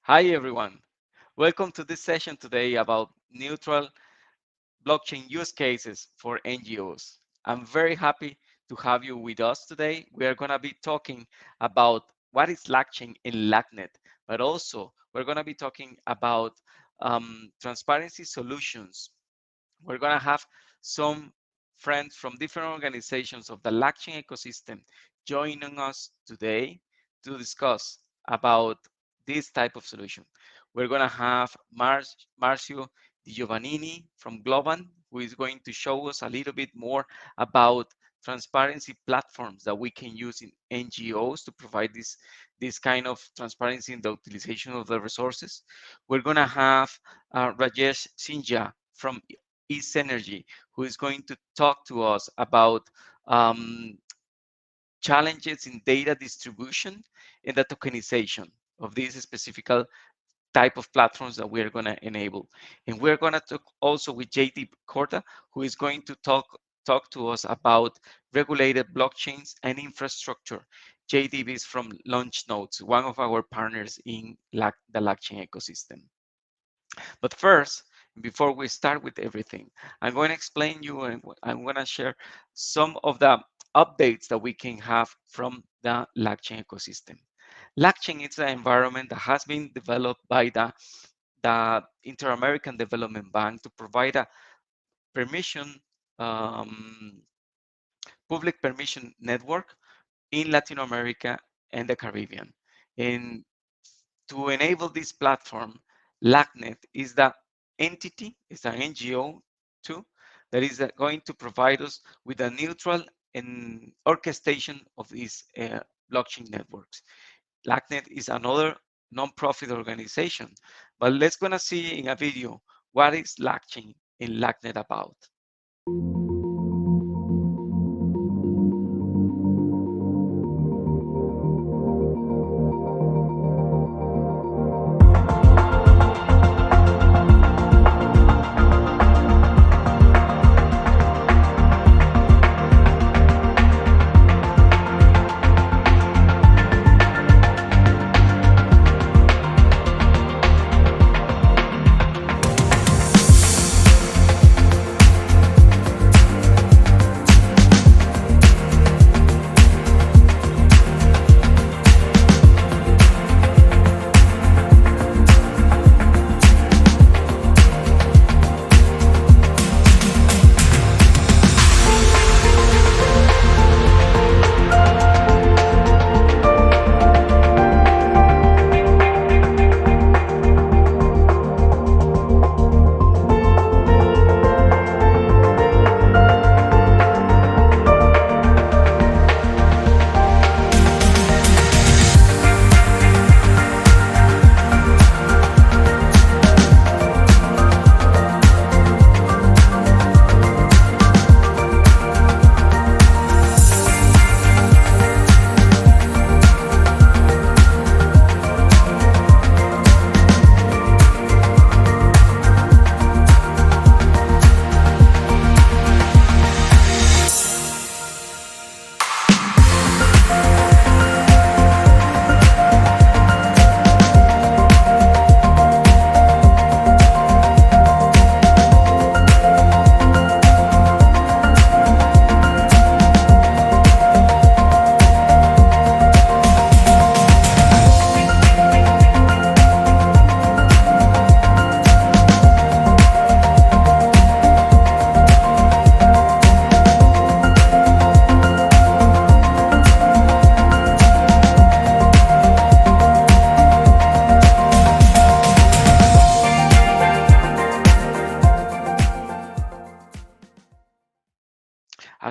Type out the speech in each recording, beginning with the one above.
Hi everyone. Welcome to this session today about neutral blockchain use cases for NGOs. I'm very happy to have you with us today. We are going to be talking about what is blockchain in LACNet, but also we're going to be talking about transparency solutions. We're going to have some friends from different organizations of the blockchain ecosystem joining us today to discuss about this type of solution. We're going to have Marcio Di Giovannini from Globan, who is going to show us a little bit more about transparency platforms that we can use in NGOs to provide this kind of transparency in the utilization of the resources. We're going to have Rajesh Sinja from East Energy, who is going to talk to us about challenges in data distribution and the tokenization of these specific type of platforms that we're going to enable. And we're going to talk also with JD Corta, who is going to talk to us about regulated blockchains and infrastructure. JD is from Launch Notes, one of our partners in the blockchain ecosystem. But first, before we start with everything, I'm going to explain you and I'm going to share some of the updates that we can have from the blockchain ecosystem. Blockchain is an environment that has been developed by the Inter-American Development Bank to provide a permission, um, public permission network in Latin America and the Caribbean. And to enable this platform, LACNet is the entity, it's an NGO too, that is going to provide us with a neutral and orchestration of these blockchain networks. LACNet is another non-profit organization, but let's gonna see in a video what is blockchain in LACNet about.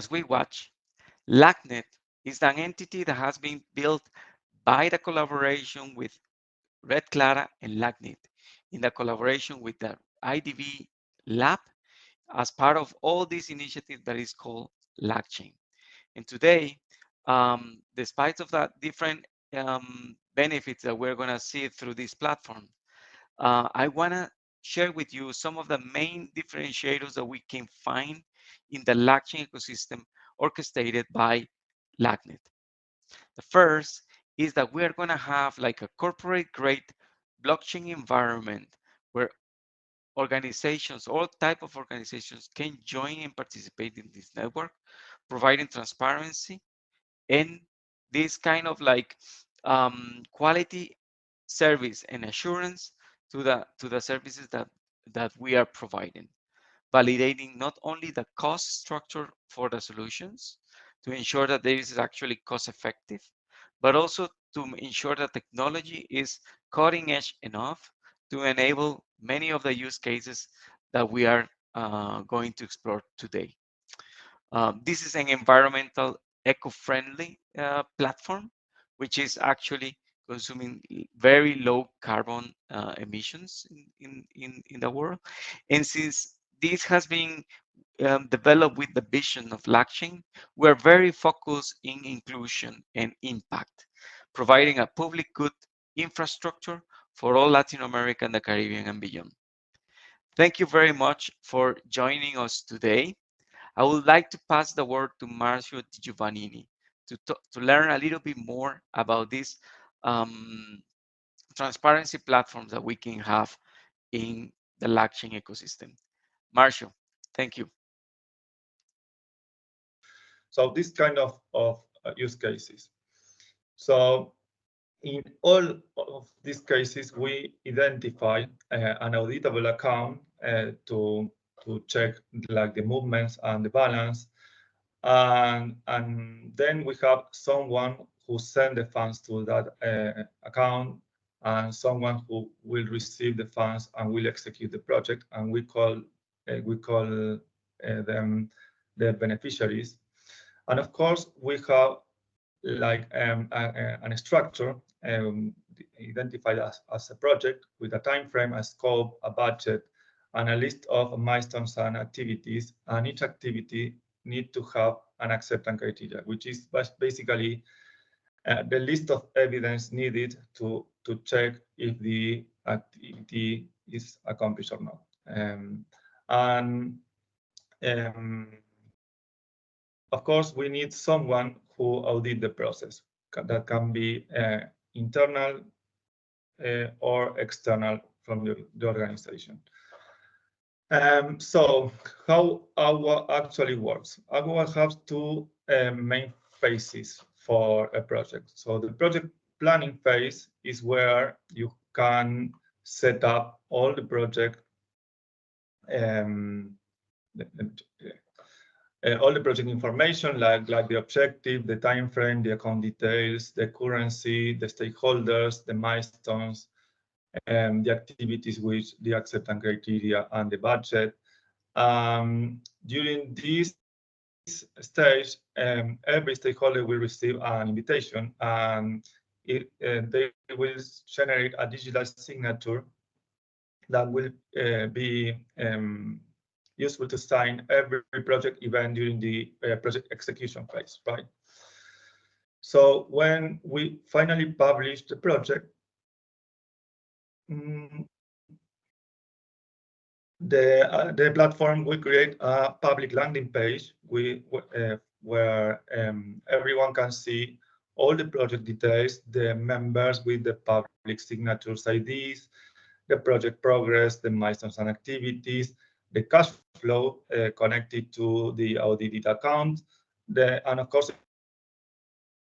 As we watch, LACNet is an entity that has been built by the collaboration with Red Clara and LACNet in the collaboration with the IDB lab as part of all this initiative that is called LACchain. And today, despite of the different benefits that we're going to see through this platform, I want to share with you some of the main differentiators that we can find in the LACchain ecosystem orchestrated by LACNet. The first is that we are going to have like a corporate grade blockchain environment where organizations, all type of organizations can join and participate in this network, providing transparency and this kind of like quality service and assurance to the services that we are providing, validating not only the cost structure for the solutions to ensure that this is actually cost effective, but also to ensure that technology is cutting edge enough to enable many of the use cases that we are going to explore today. This is an environmental eco-friendly platform, which is actually consuming very low carbon emissions in the world. And since this has been developed with the vision of LACNet, we're very focused in inclusion and impact, providing a public good infrastructure for all Latin America and the Caribbean and beyond. Thank you very much for joining us today. I would like to pass the word to Marcio Di Giovannini to learn a little bit more about these transparency platforms that we can have in the LACNet ecosystem. Marcio, thank you. So this kind of use cases. So in all of these cases, we identify an auditable account to check like the movements and the balance, and then we have someone who send the funds to that account, and someone who will receive the funds and will execute the project, and we call them the beneficiaries. And of course, we have like a structure identified as a project with a time frame, a scope, a budget, and a list of milestones and activities. And each activity need to have an acceptance criteria, which is basically the list of evidence needed to check if the activity is accomplished or not. Of course, we need someone who audit the process. That can be internal or external from the organization. So how AGUA actually works? AGUA has two main phases for a project. So the project planning phase is where you can set up all the project all the project information, like the objective, the time frame, the account details, the currency, the stakeholders, the milestones, the activities with the acceptance criteria, and the budget. During this stage, every stakeholder will receive an invitation, and they will generate a digital signature that will be useful to sign every project event during the project execution phase, right? So when we finally publish the project, the platform will create a public landing page where everyone can see all the project details, the members with the public signatures IDs, the project progress, the milestones and activities, the cash flow connected to the audited account, and of course,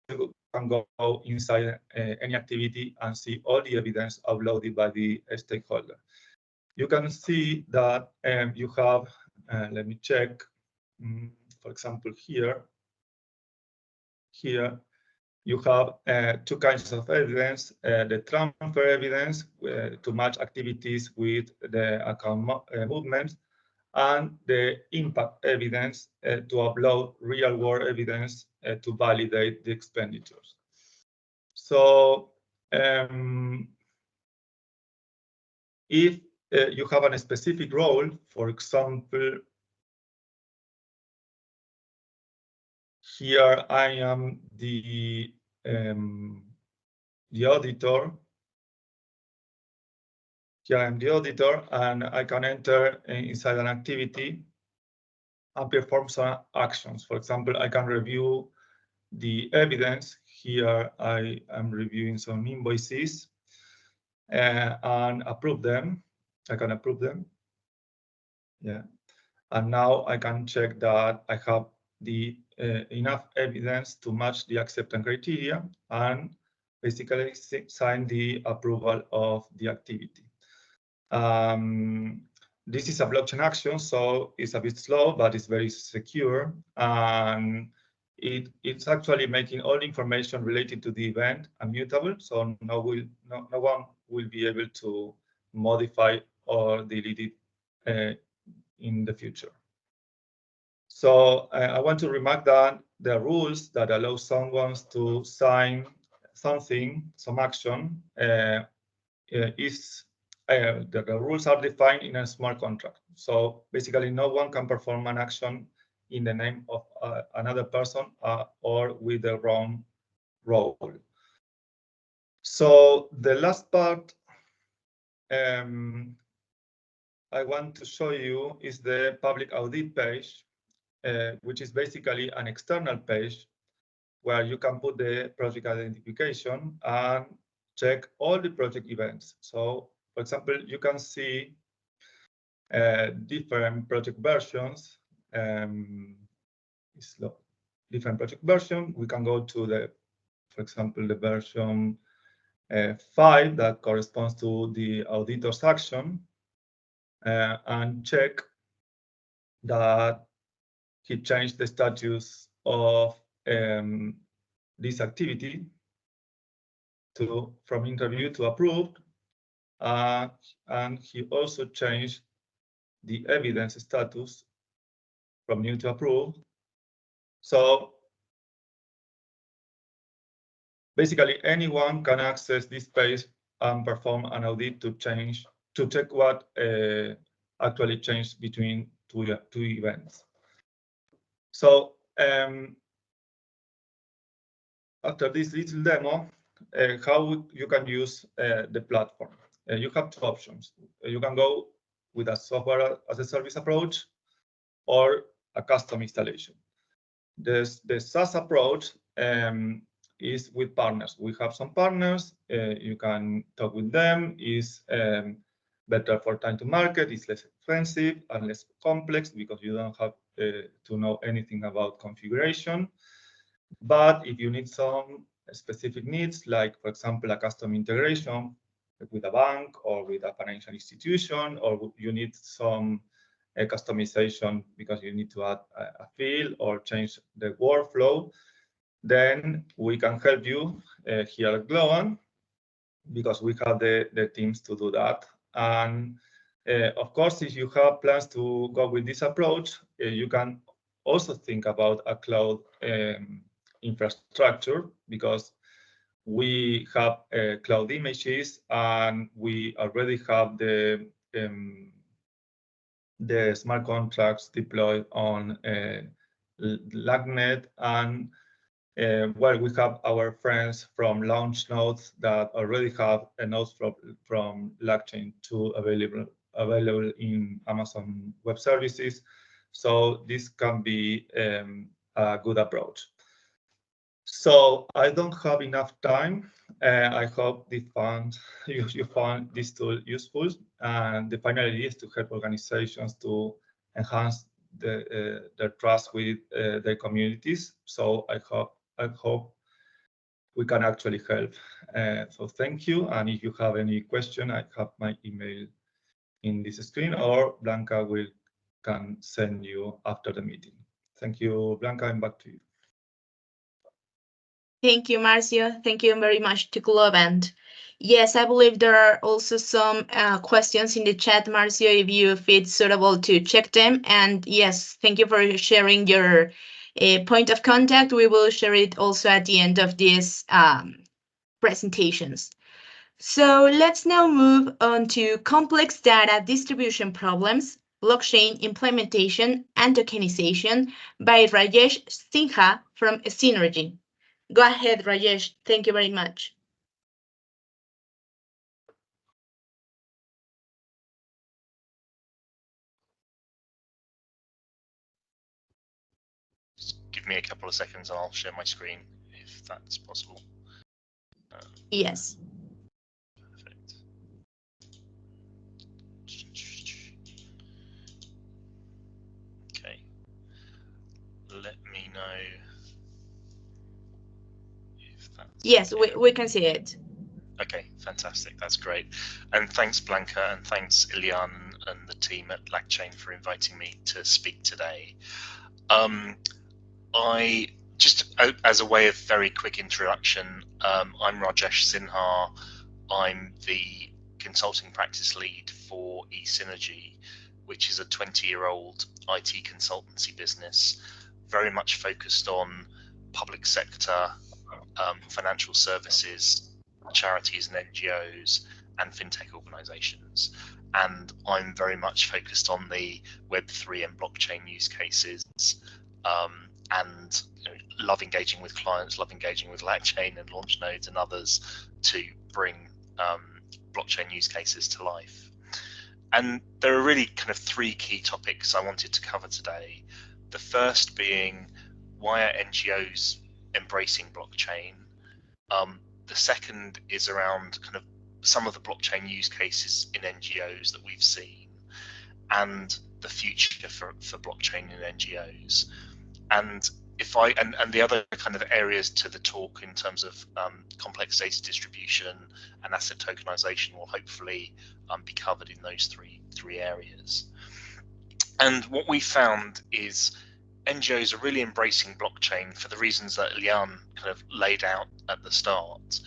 you can go inside any activity and see all the evidence uploaded by the stakeholder. You can see that you have, let me check, for example, here you have two kinds of evidence, the transfer evidence to match activities with the account movements, and the impact evidence to upload real-world evidence to validate the expenditures. So if you have a specific role, for example, here I am the auditor. Here I am the auditor, and I can enter inside an activity and perform some actions. For example, I can review the evidence. Here I am reviewing some invoices. and approve them. I can approve them. Yeah. And now I can check that I have the enough evidence to match the acceptance criteria and basically sign the approval of the activity. This is a blockchain action, so it's a bit slow, but it's very secure. And it's actually making all information related to the event immutable, so no one will be able to modify or delete it in the future. So I want to remark that the rules that allow someone to sign something, some action, the rules are defined in a smart contract. So basically, no one can perform an action in the name of another person or with the wrong role. So the last part I want to show you is the public audit page, which is basically an external page where you can put the project identification and check all the project events. So, for example, you can see different project versions. Different project version. We can go to the, for example, the version 5 that corresponds to the auditor's action and check that he changed the status of this activity from interview to approved, and he also changed the evidence status from new to approved. So basically, anyone can access this page and perform an audit to check what actually changed between two events. So after this little demo, how you can use the platform. You have two options. You can go with a software as a service approach or a custom installation. The SaaS approach is with partners. We have some partners. You can talk with them. It's better for time to market. It's less expensive and less complex because you don't have to know anything about configuration. But if you need some specific needs, like, for example, a custom integration with a bank or with a financial institution, or you need some customization because you need to add a field or change the workflow, then we can help you here at Global because we have the teams to do that. And of course, if you have plans to go with this approach, you can also think about a cloud infrastructure because we have cloud images and we already have the smart contracts deployed on LACNet, and well, we have our friends from Launch Nodes that already have nodes from LACchain 2 available in Amazon Web Services. So this can be a good approach. So I don't have enough time. I hope you found this tool useful. And the final idea is to help organizations to enhance their trust with their communities. So I hope we can actually help. So thank you. And if you have any question, I have my email in this screen, or Blanca can send you after the meeting. Thank you, Blanca, and back to you. Thank you, Marcio. Thank you very much to Globant. Yes, I believe there are also some questions in the chat, Marcio, if you feel suitable to check them. And yes, thank you for sharing your point of contact. We will share it also at the end of these presentations. So let's now move on to complex data distribution problems, blockchain implementation and tokenization by Rajesh Sinha from Synergy. Go ahead, Rajesh. Thank you very much. Just give me a couple of seconds and I'll share my screen if that's possible. Yes. Perfect. know if that's Yes, we can see it. Okay, fantastic. That's great. And thanks, Blanca, and thanks, Ilian and the team at LACChain for inviting me to speak today. I just, as a way of very quick introduction, I'm Rajesh Sinha. I'm the consulting practice lead for eSynergy, which is a 20-year-old IT consultancy business, very much focused on public sector, financial services, charities and NGOs, and fintech organizations. And I'm very much focused on the Web3 and blockchain use cases, and love engaging with clients, love engaging with LACChain and launch nodes and others to bring blockchain use cases to life. And there are really kind of three key topics I wanted to cover today. The first being, why are NGOs embracing blockchain? The second is around kind of some of the blockchain use cases in NGOs that we've seen, and the future for blockchain in NGOs. And and the other kind of areas to the talk in terms of complex data distribution and asset tokenization will hopefully be covered in those three areas. And what we found is NGOs are really embracing blockchain for the reasons that Ilian kind of laid out at the start.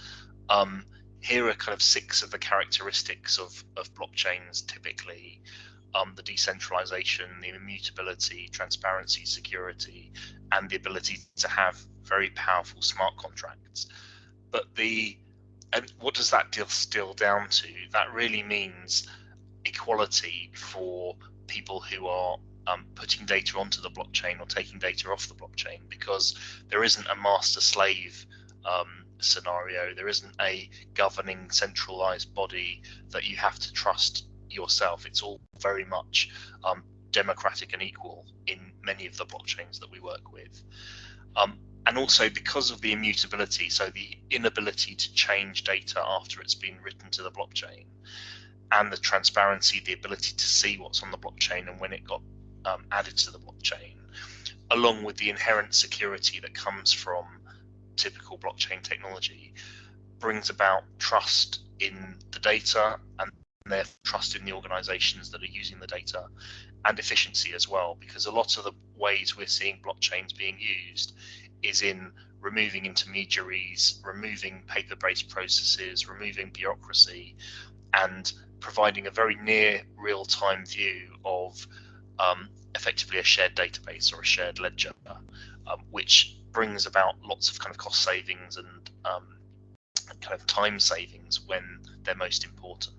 Here are kind of 6 of the characteristics of blockchains typically: the decentralization, the immutability, transparency, security, and the ability to have very powerful smart contracts. But and what does that distill down to? That really means equality for people who are putting data onto the blockchain or taking data off the blockchain, because there isn't a master-slave scenario. There isn't a governing centralized body that you have to trust yourself. It's all very much democratic and equal in many of the blockchains that we work with. And also because of the immutability, so the inability to change data after it's been written to the blockchain, and the transparency, the ability to see what's on the blockchain and when it got added to the blockchain, along with the inherent security that comes from typical blockchain technology, brings about trust in the data and therefore trust in the organizations that are using the data, and efficiency as well, because a lot of the ways we're seeing blockchains being used is in removing intermediaries, removing paper-based processes, removing bureaucracy, and providing a very near real-time view of effectively a shared database or a shared ledger, which brings about lots of kind of cost savings and kind of time savings when they're most important.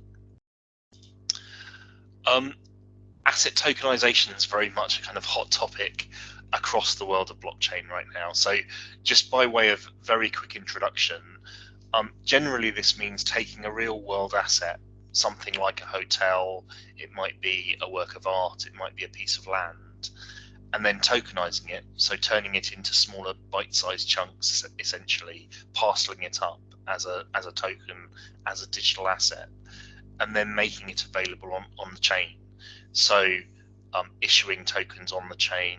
Asset tokenization is very much a kind of hot topic across the world of blockchain right now. So just by way of very quick introduction, generally this means taking a real world asset, something like a hotel, it might be a work of art, it might be a piece of land, and then tokenizing it, so turning it into smaller bite-sized chunks, essentially parceling it up as a token, as a digital asset, and then making it available on the chain. So issuing tokens on the chain,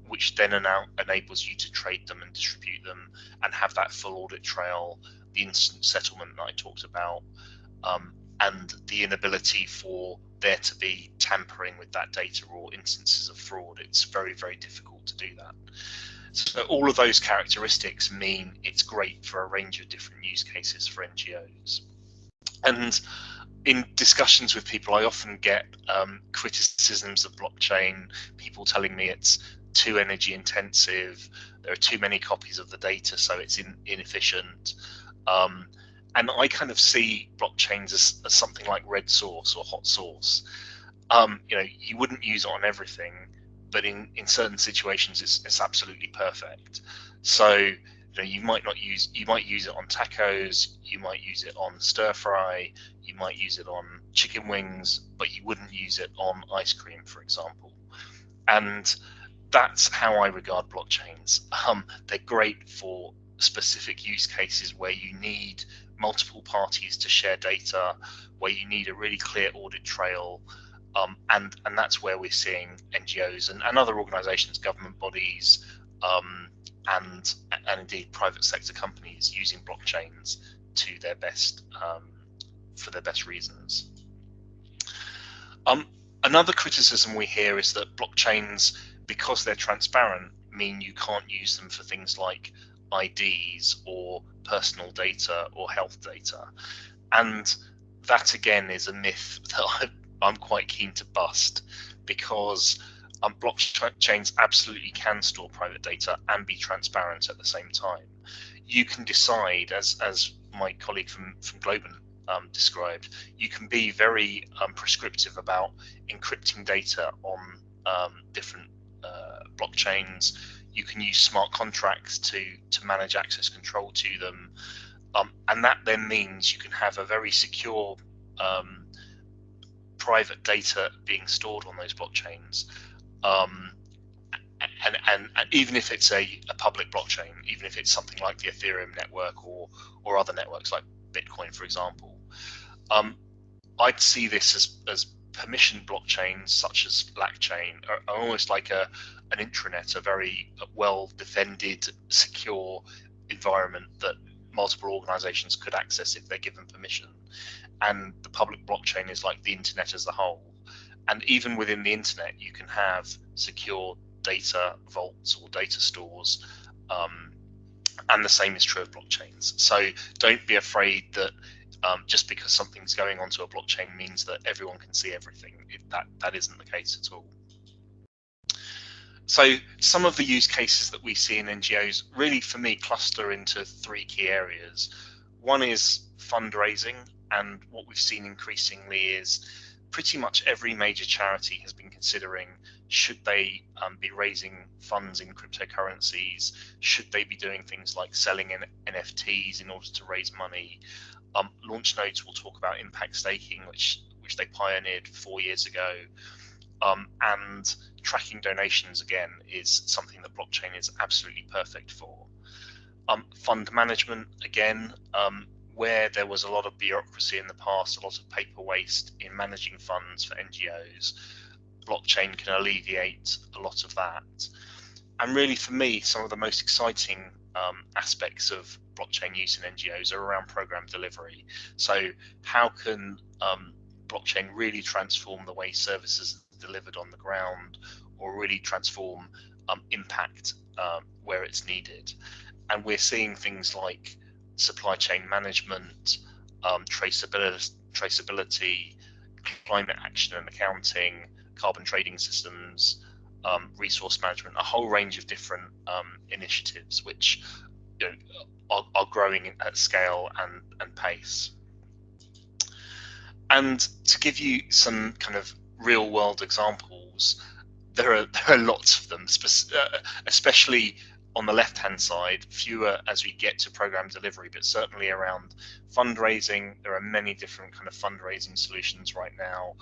which then enables you to trade them and distribute them and have that full audit trail, the instant settlement that I talked about, and the inability for there to be tampering with that data or instances of fraud. It's very, very difficult to do that. So all of those characteristics mean it's great for a range of different use cases for NGOs. And in discussions with people, I often get criticisms of blockchain, people telling me it's too energy intensive, there are too many copies of the data, so it's inefficient. And I kind of see blockchains as something like red sauce or hot sauce. You wouldn't use it on everything, but in certain situations, it's absolutely perfect. So you might use it on tacos, you might use it on stir fry, you might use it on chicken wings, but you wouldn't use it on ice cream, for example. And that's how I regard blockchains. They're great for specific use cases where you need multiple parties to share data, where you need a really clear audit trail, and that's where we're seeing NGOs and other organizations, government bodies, and indeed private sector companies using blockchains to their best for their best reasons. Another criticism we hear is that blockchains, because they're transparent, mean you can't use them for things like IDs or personal data or health data. And that again is a myth that I'm quite keen to bust, because blockchains absolutely can store private data and be transparent at the same time. You can decide, as my colleague from Globant described, you can be very prescriptive about encrypting data on different blockchains. You can use smart contracts to manage access control to them, and that then means you can have a very secure private data being stored on those blockchains. And even if it's a public blockchain, even if it's something like the Ethereum network or other networks like Bitcoin, for example, I'd see this as permissioned blockchains such as LACNet are almost like an intranet, a very well defended, secure environment that multiple organizations could access if they're given permission. And the public blockchain is like the internet as a whole. And even within the internet, you can have secure data vaults or data stores, and the same is true of blockchains. So don't be afraid that just because something's going onto a blockchain means that everyone can see everything. That isn't the case at all. So some of the use cases that we see in NGOs really, for me, cluster into three key areas. One is fundraising, and what we've seen increasingly is pretty much every major charity has been considering, should they be raising funds in cryptocurrencies? Should they be doing things like selling NFTs in order to raise money? Launch Nodes will talk about impact staking, which they pioneered 4 years ago. And tracking donations, again, is something that blockchain is absolutely perfect for. Fund management, again, where there was a lot of bureaucracy in the past, a lot of paper waste in managing funds for NGOs, blockchain can alleviate a lot of that. And really, for me, some of the most exciting aspects of blockchain use in NGOs are around program delivery. So how can blockchain really transform the way services are delivered on the ground, or really transform impact where it's needed? And we're seeing things like supply chain management, traceability, climate action and accounting, carbon trading systems, resource management, a whole range of different initiatives which are growing at scale and pace. And to give you some kind of real world examples, there are lots of them, especially on the left hand side, fewer as we get to program delivery, but certainly around fundraising. There are many different kind of fundraising solutions right now.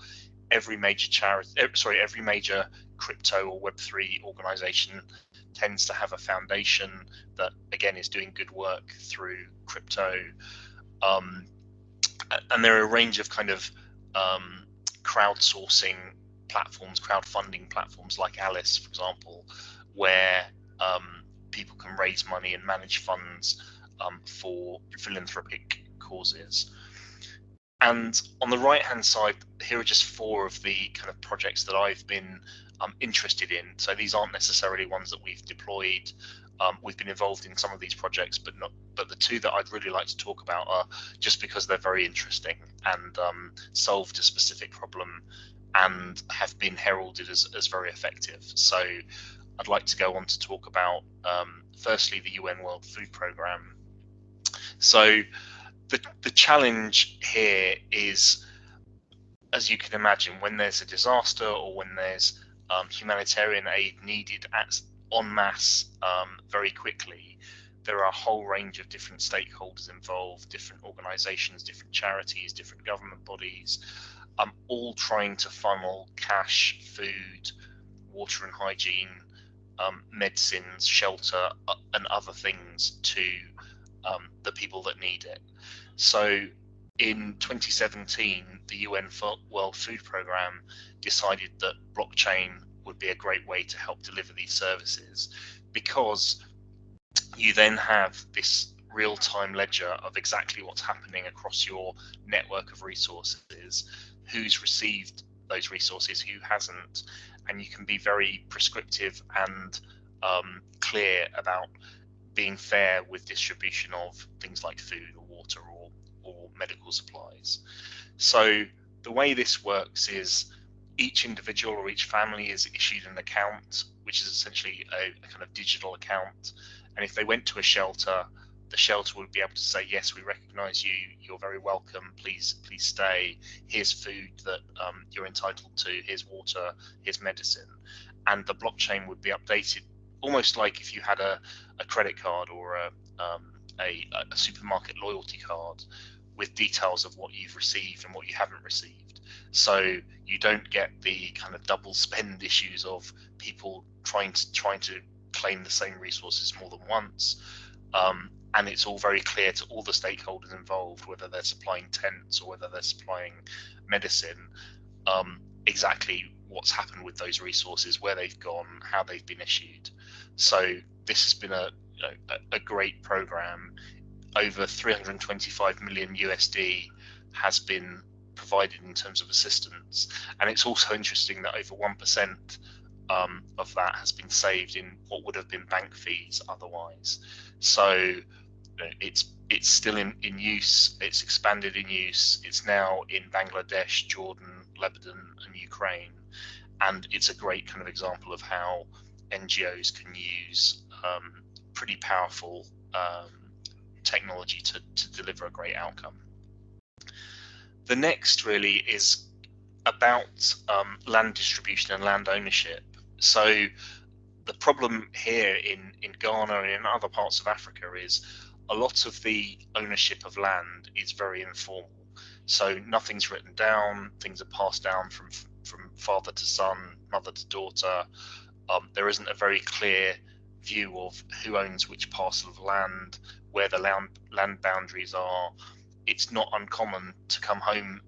Every major every major crypto or Web3 organization tends to have a foundation that again is doing good work through crypto. And there are a range of kind of crowdsourcing platforms, crowdfunding platforms like Alice, for example, where people can raise money and manage funds for philanthropic causes. And on the right hand side, here are just 4 of the kind of projects that I've been interested in. So these aren't necessarily ones that we've deployed. We've been involved in some of these projects, but the 2 that I'd really like to talk about are just because they're very interesting and solved a specific problem and have been heralded as very effective. So I'd like to go on to talk about firstly the UN World Food Programme. So the challenge here is, as you can imagine, when there's a disaster or when there's humanitarian aid needed en masse very quickly, there are a whole range of different stakeholders involved, different organizations, different charities, different government bodies, all trying to funnel cash, food, water and hygiene, medicines, shelter, and other things to the people that need it. So in 2017, the UN World Food Programme decided that blockchain would be a great way to help deliver these services, because you then have this real-time ledger of exactly what's happening across your network of resources, who's received those resources, who hasn't, and you can be very prescriptive and clear about being fair with distribution of things like food or water or medical supplies. So the way this works is each individual or each family is issued an account, which is essentially a kind of digital account. And if they went to a shelter, the shelter would be able to say, yes, we recognize you, you're very welcome, please stay, here's food that you're entitled to, here's water, here's medicine. And the blockchain would be updated almost like if you had a credit card or a supermarket loyalty card with details of what you've received and what you haven't received. So you don't get the kind of double spend issues of people trying to claim the same resources more than once. And it's all very clear to all the stakeholders involved, whether they're supplying tents or whether they're supplying medicine, exactly what's happened with those resources, where they've gone, how they've been issued. So this has been a great program. Over 325 million USD has been provided in terms of assistance, and it's also interesting that over 1% of that has been saved in what would have been bank fees otherwise. So it's still in use, it's expanded in use, it's now in Bangladesh, Jordan, Lebanon and Ukraine, and it's a great kind of example of how NGOs can use pretty powerful technology to deliver a great outcome. The next really is about land distribution and land ownership. So the problem here in Ghana and in other parts of Africa is a lot of the ownership of land is very informal. So nothing's written down, things are passed down from father to son, mother to daughter. There isn't a very clear view of who owns which parcel of land, where the land boundaries are. It's not uncommon to come home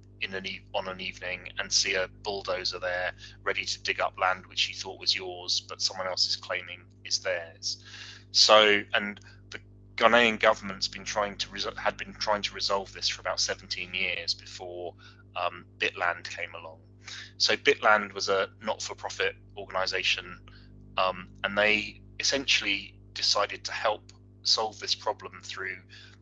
on an evening and see a bulldozer there ready to dig up land which you thought was yours, but someone else is claiming is theirs. So, and the Ghanaian government's had been trying to resolve this for about 17 years before Bitland came along. So Bitland was a not-for-profit organization, and they essentially decided to help solve this problem through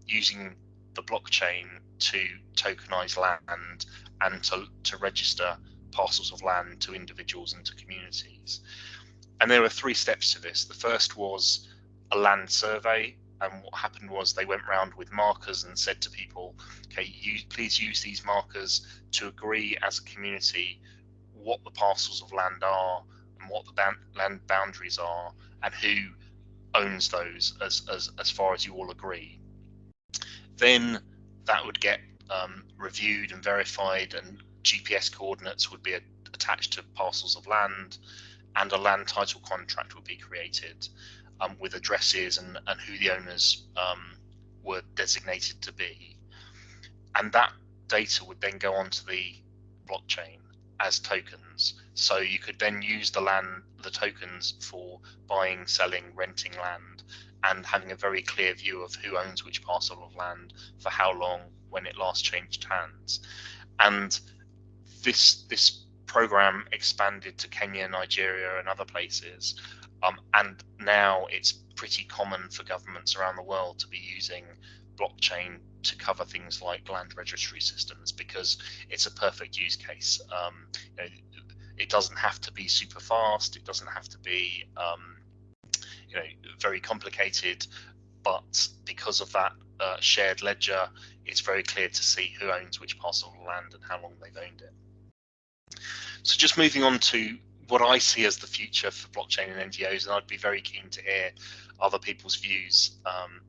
using the blockchain to tokenize land and to register parcels of land to individuals and to communities. And there were 3 steps to this. The first was a land survey, and what happened was they went around with markers and said to people, okay, please use these markers to agree as a community what the parcels of land are and what the land boundaries are and who owns those as far as you all agree. Then that would get reviewed and verified, and GPS coordinates would be attached to parcels of land, and a land title contract would be created with addresses and who the owners were designated to be. And that data would then go onto the blockchain as tokens. So you could then use the tokens for buying, selling, renting land, and having a very clear view of who owns which parcel of land, for how long, when it last changed hands. And this program expanded to Kenya, Nigeria, and other places. And now it's pretty common for governments around the world to be using blockchain to cover things like land registry systems, because it's a perfect use case. It doesn't have to be super fast. It doesn't have to be very complicated, but because of that shared ledger, it's very clear to see who owns which parcel of land and how long they've owned it. So just moving on to what I see as the future for blockchain and NGOs, and I'd be very keen to hear other people's views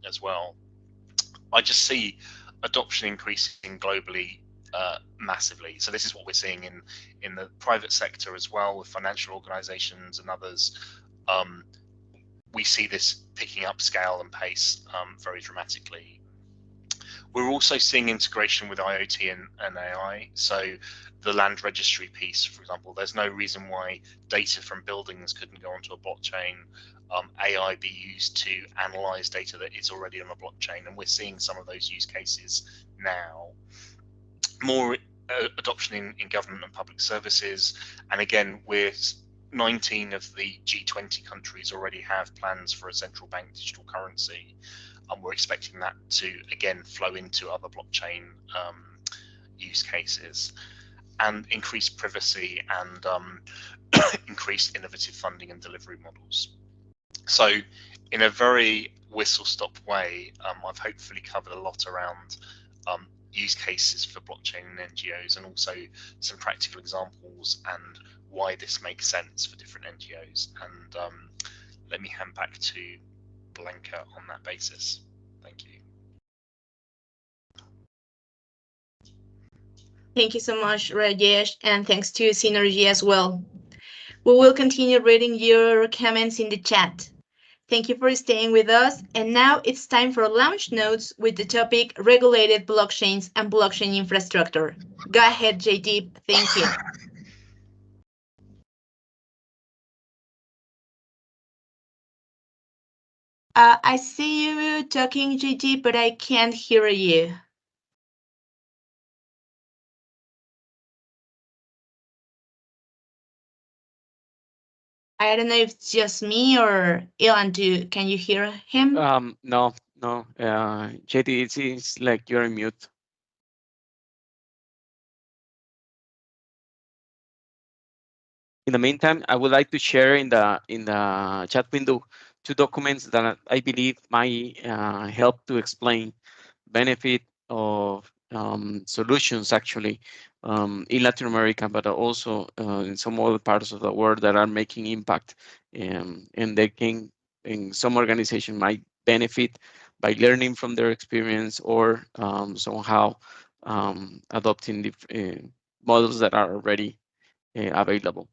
as well. I just see adoption increasing globally massively. So this is what we're seeing in the private sector as well, with financial organizations and others. We see this picking up scale and pace very dramatically. We're also seeing integration with IoT and AI. So the land registry piece, for example, there's no reason why data from buildings couldn't go onto a blockchain, AI be used to analyze data that is already on a blockchain. And we're seeing some of those use cases now. More adoption in government and public services. And again, 19 of the G20 countries already have plans for a central bank digital currency. And we're expecting that to, again, flow into other blockchain use cases, and increased privacy and increased innovative funding and delivery models. So in a very whistle-stop way, I've hopefully covered a lot around use cases for blockchain and NGOs, and also some practical examples and why this makes sense for different NGOs. And let me hand back to Blanca on that basis. Thank you. Thank you so much, Rajesh, and thanks to Synergy as well. We will continue reading your comments in the chat. Thank you for staying with us. And now it's time for launch notes with the topic regulated blockchains and blockchain infrastructure. Go ahead, JD. Thank you. I see you talking, JD, but I can't hear you. I don't know if it's just me or Ilan. Can you hear him? No. JD, it's like you're on mute. In the meantime, I would like to share in the chat window 2 documents that I believe might help to explain benefit of solutions actually in Latin America, but also in some other parts of the world that are making impact, and they can, in some organization might benefit by learning from their experience or somehow adopting the models that are already available.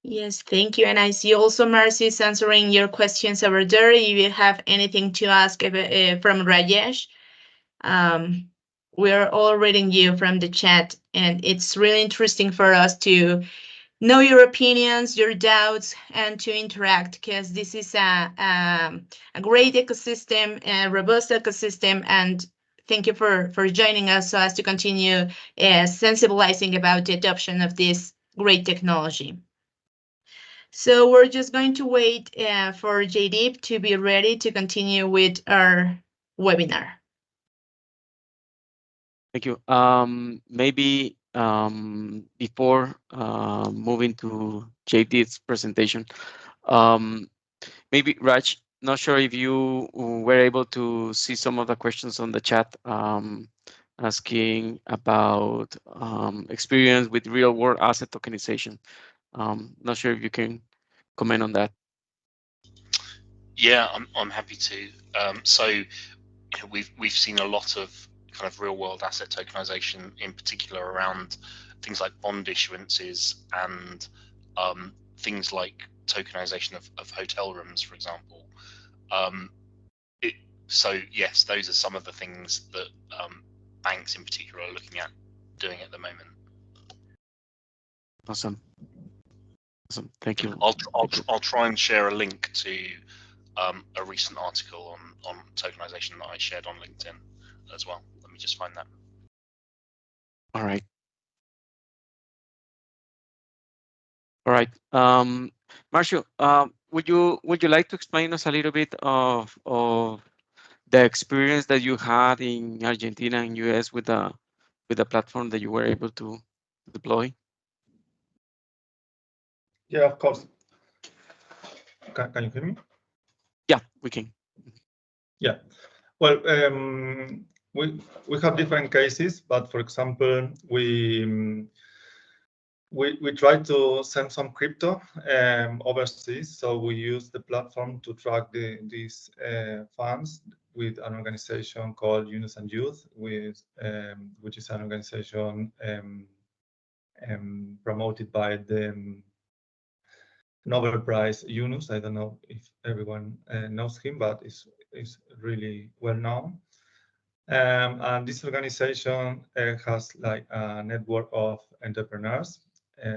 Yes, thank you. And I see also Marcy is answering your questions over there. If you have anything to ask from Rajesh, we're all reading you from the chat, and it's really interesting for us to know your opinions, your doubts, and to interact, because this is a great ecosystem, a robust ecosystem, and thank you for joining us so as to continue sensibilizing about the adoption of this great technology. So we're just going to wait for JD to be ready to continue with our webinar. Thank you. Maybe before moving to JD's presentation, maybe Raj, not sure if you were able to see some of the questions on the chat, asking about experience with real world asset tokenization. Not sure if you can comment on that. Yeah, I'm happy to. So we've seen a lot of kind of real world asset tokenization, in particular around things like bond issuances and things like tokenization of hotel rooms, for example. So yes, those are some of the things that banks in particular are looking at doing at the moment. Awesome. Thank you. I'll try and share a link to a recent article on tokenization that I shared on LinkedIn as well. Let me just find that. All right. Marcio, would you like to explain us a little bit of the experience that you had in Argentina and US with the platform that you were able to deploy? Yeah, of course. Can you hear me? Yeah, we can. Yeah. Well, we have different cases, but for example, we try to send some crypto overseas, so we use the platform to track these funds with an organization called Unison Youth, which is an organization promoted by the Nobel Prize Yunus. I don't know if everyone knows him, but it's really well known. And this organization has like a network of entrepreneurs.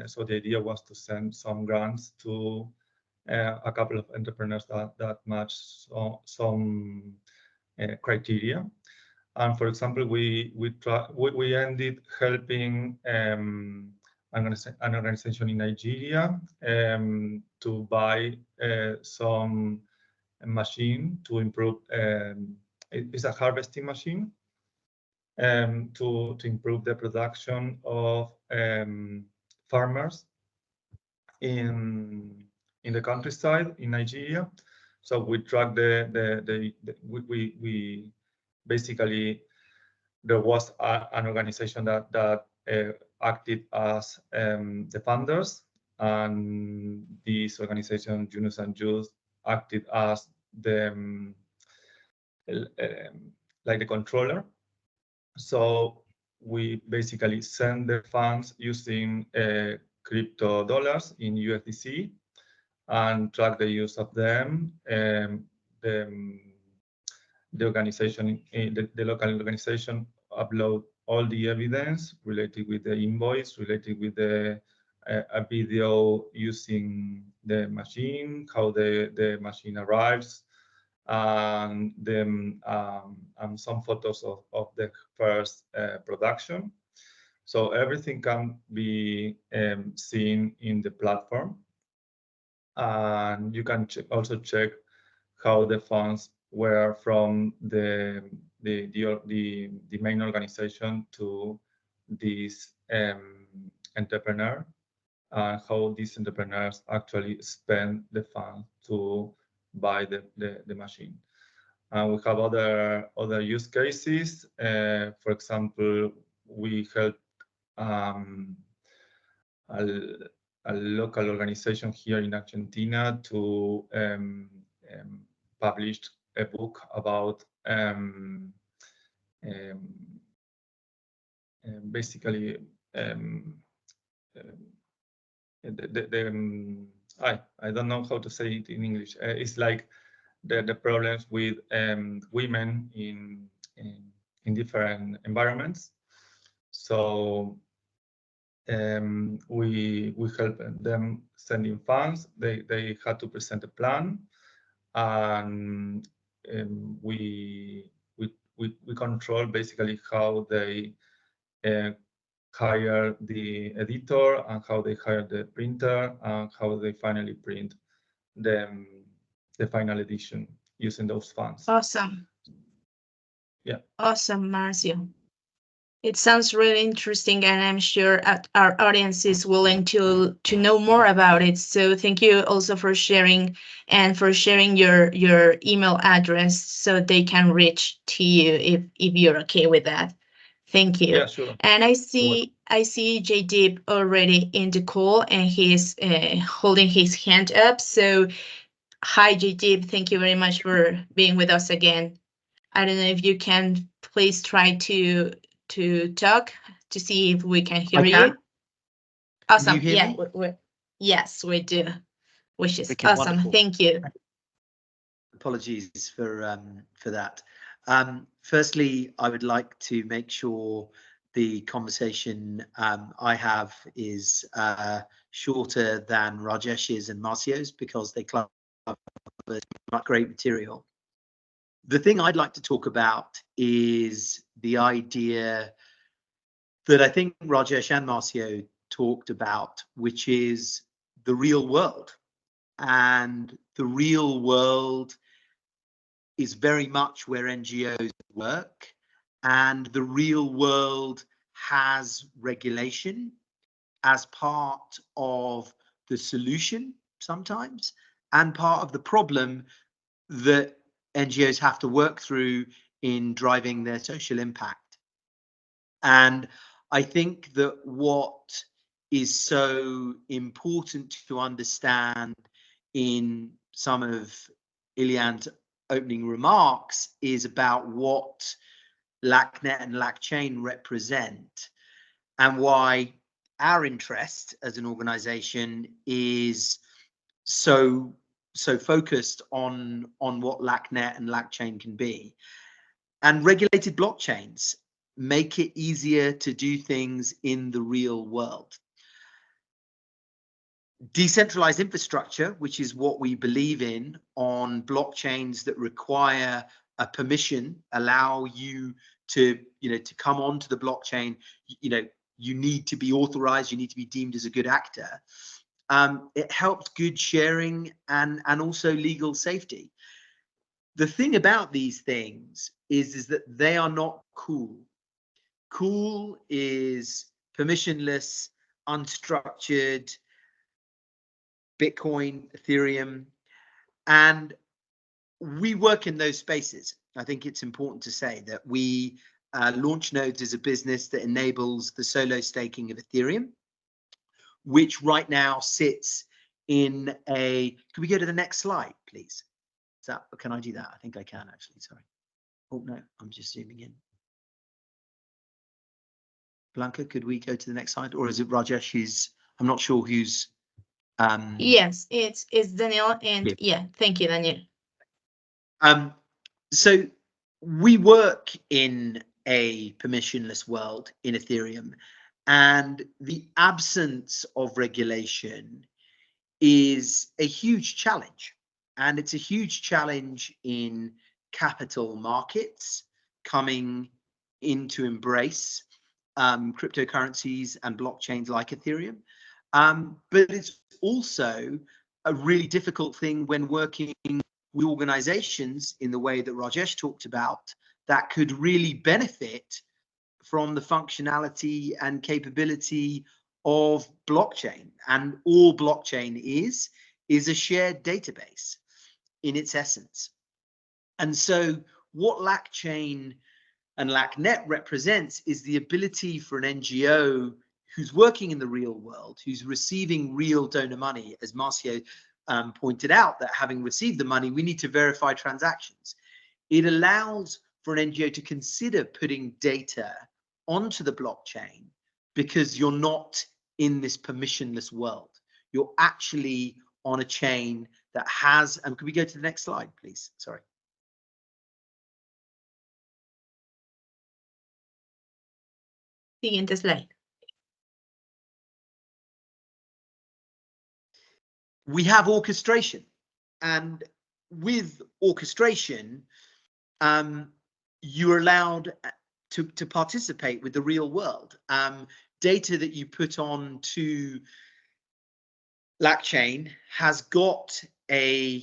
So the idea was to send some grants to a couple of entrepreneurs that match some criteria. And for example, we ended helping an organization in Nigeria to buy some machine to improve. It's a harvesting machine to improve the production of farmers in the countryside in Nigeria. So we track we basically, there was an organization that acted as the funders, and this organization, Yunus and Jules, acted as the like the controller. So we basically send the funds using crypto dollars in USDC and track the use of them. The organization, the local organization, upload all the evidence related with the invoice, related with the a video using the machine, how the machine arrives, and then some photos of the first production. So everything can be seen in the platform, and you can also check how the funds were from the main organization to this entrepreneur, and how these entrepreneurs actually spend the funds to buy the machine. And we have other use cases. For example, we help a local organization here in Argentina to publish a book about basically I don't know how to say it in English. It's like the problems with women in different environments. So we help them sending funds. They had to present a plan, and we control basically how they hire the editor, and how they hire the printer, and how they finally print the final edition using those funds. Awesome. Yeah. Awesome, Marcio. It sounds really interesting, and I'm sure our audience is willing to know more about it. So thank you also for sharing, and for sharing your email address so they can reach to you if you're okay with that. Thank you. Yeah, sure. And I see Jaydeep already in the call, and he's holding his hand up. So hi, Jaydeep. Thank you very much for being with us again. I don't know if you can please try to talk to see if we can hear you. Awesome. Can you hear me? Yes, we do. Which is Okay, awesome. wonderful. Thank you. Apologies for that. Firstly, I would like to make sure the conversation I have is shorter than Rajesh's and Marcio's, because they cover great material. The thing I'd like to talk about is the idea that I think Rajesh and Marcio talked about, which is the real world. And the real world is very much where NGOs work, and the real world has regulation as part of the solution sometimes, and part of the problem that NGOs have to work through in driving their social impact. And I think that what is so important to understand in some of Ilian's opening remarks is about what LACNet and LACChain represent, and why our interest as an organization is so focused on what LACNet and LACchain can be. And regulated blockchains make it easier to do things in the real world. Decentralized infrastructure, which is what we believe in, on blockchains that require a permission, allow you to, to come onto the blockchain, you need to be authorized, you need to be deemed as a good actor. It helps good sharing and also legal safety. The thing about these things is that they are not cool. Cool is permissionless, unstructured, Bitcoin, Ethereum, and we work in those spaces. I think it's important to say that we Launch Nodes is a business that enables the solo staking of Ethereum, which right now sits in a, can we go to the next slide, please? Is that, can I do that? I think I can actually, sorry. Oh no, I'm just zooming in. Blanca, could we go to the next slide? Or is it Rajesh who's, I'm not sure who's. Yes, it's Daniel, and yeah, thank you, Daniel. So we work in a permissionless world in Ethereum, and the absence of regulation is a huge challenge. And it's a huge challenge in capital markets coming into embrace cryptocurrencies and blockchains like Ethereum. But it's also a really difficult thing when working with organizations in the way that Rajesh talked about that could really benefit from the functionality and capability of blockchain. And all blockchain is a shared database in its essence. And so what LACchain and LACNet represents is the ability for an NGO who's working in the real world, who's receiving real donor money, as Marcio pointed out, that having received the money, we need to verify transactions. It allows for an NGO to consider putting data onto the blockchain because you're not in this permissionless world. You're actually on a chain that has, and could we go to the next slide, please? Sorry. Siguiente slide. We have orchestration, and with orchestration, you're allowed to participate with the real world. Data that you put on to LACchain has got a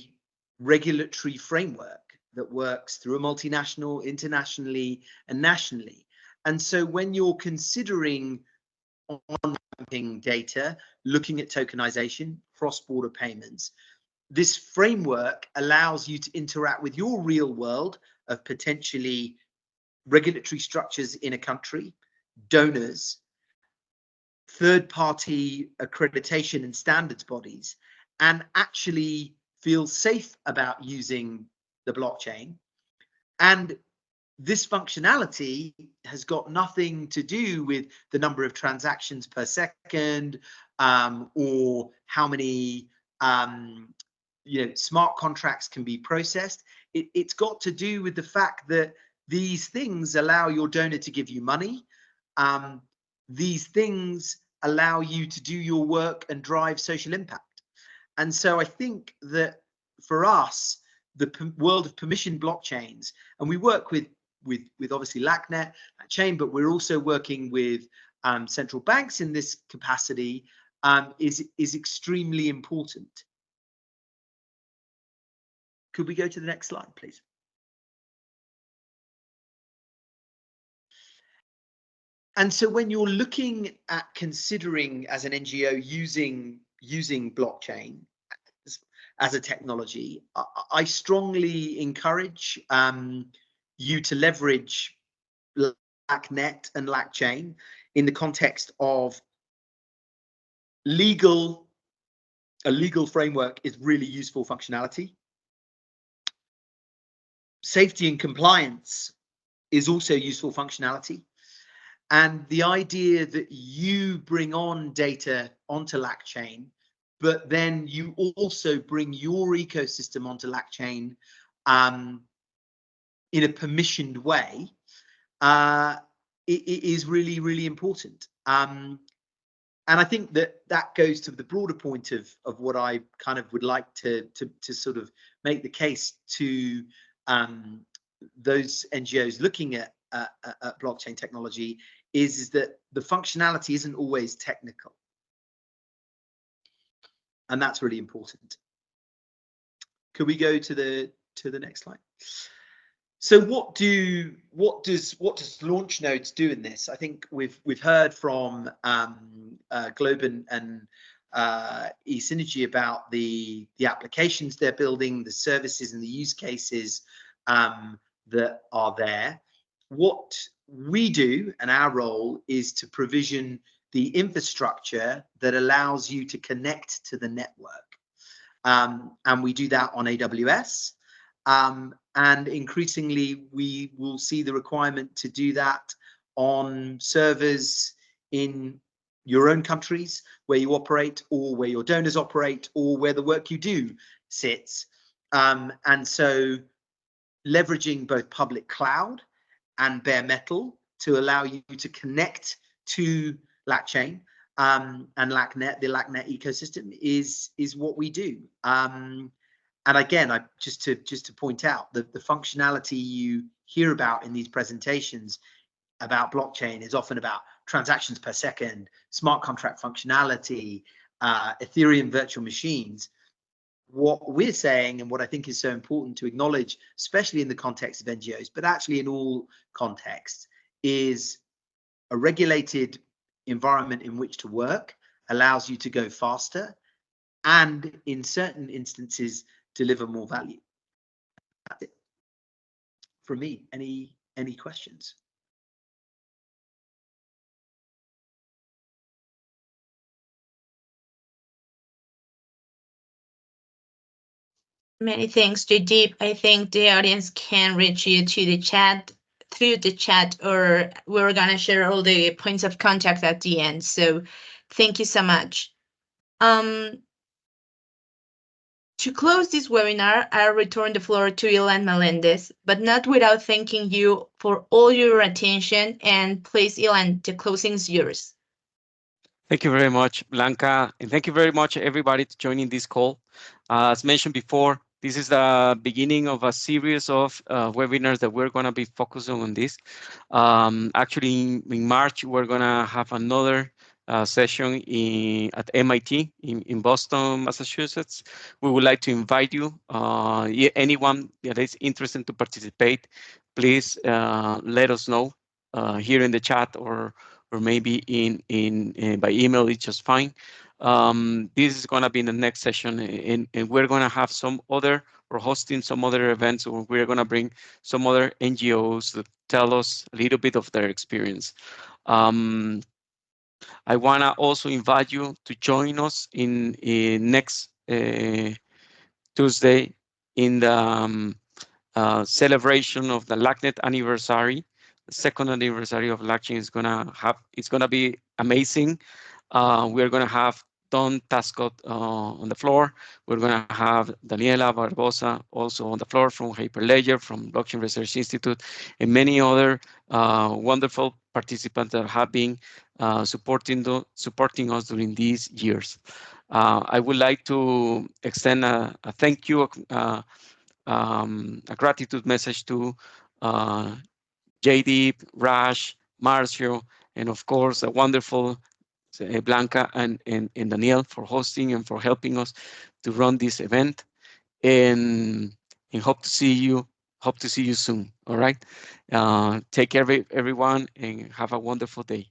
regulatory framework that works through a multinational, internationally, and nationally. And so when you're considering on-ramping data, looking at tokenization, cross-border payments, this framework allows you to interact with your real world of potentially regulatory structures in a country, donors, third-party accreditation and standards bodies, and actually feel safe about using the blockchain. And this functionality has got nothing to do with the number of transactions per second or how many smart contracts can be processed. It's got to do with the fact that these things allow your donor to give you money. These things allow you to do your work and drive social impact. And so I think that for us, the world of permission blockchains, and we work with obviously LACNet chain, but we're also working with central banks in this capacity, is extremely important. Could we go to the next slide, please? And so when you're looking at considering as an NGO using blockchain as a technology, I strongly encourage you to leverage LACNet and LACchain in the context of a legal framework is really useful functionality. Safety and compliance is also useful functionality. And the idea that you bring on data onto LACchain, but then you also bring your ecosystem onto LACchain in a permissioned way, it is really, really important. And I think that goes to the broader point of what I kind of would like to sort of make the case to those NGOs looking at blockchain technology is that the functionality isn't always technical, and that's really important. Could we go to the next slide? So what does launch nodes do in this? I think we've heard from Globe and eSynergy about the applications they're building, the services and the use cases that are there. What we do, and our role, is to provision the infrastructure that allows you to connect to the network, and we do that on AWS. And increasingly, we will see the requirement to do that on servers in your own countries where you operate, or where your donors operate, or where the work you do sits. And so leveraging both public cloud and bare metal to allow you to connect to LACchain and LACNet, the LACNet ecosystem is what we do. And again, just to point out that the functionality you hear about in these presentations about blockchain is often about transactions per second, smart contract functionality, Ethereum virtual machines. What we're saying, and what I think is so important to acknowledge, especially in the context of NGOs, but actually in all contexts, is a regulated environment in which to work allows you to go faster, and in certain instances, deliver more value. That's it from me. Any questions? Many thanks, Jaydeep. I think the audience can reach you to the chat, through the chat, or we're gonna share all the points of contact at the end. So thank you so much. To close this webinar, I'll return the floor to Ilan Melendez, but not without thanking you for all your attention. And please, Ilan, the closing is yours. Thank you very much, Blanca, and thank you very much, everybody, to joining this call. As mentioned before, this is the beginning of a series of webinars that we're going to be focusing on this. Actually, in March, we're going to have another session at MIT in Boston, Massachusetts. We would like to invite you, anyone that is interested to participate, please let us know here in the chat, or maybe in by email. It's just fine. This is going to be in the next session, and we're going to have some other, or hosting some other events, or we're going to bring some other NGOs that tell us a little bit of their experience. I want to also invite you to join us in next Tuesday in the celebration of the LACNet anniversary. The second anniversary of LACchain is gonna be amazing. We're gonna have Don Tascott on the floor. We're gonna have Daniela Barbosa also on the floor from Hyperledger, from Blockchain Research Institute, and many other wonderful participants that have been supporting us during these years. I would like to extend a thank you, a gratitude message to Jaydeep, Raj, Marcio, and of course, a wonderful Blanca and Daniel for hosting and for helping us to run this event. And hope to see you soon. All right. Take care, everyone, and have a wonderful day.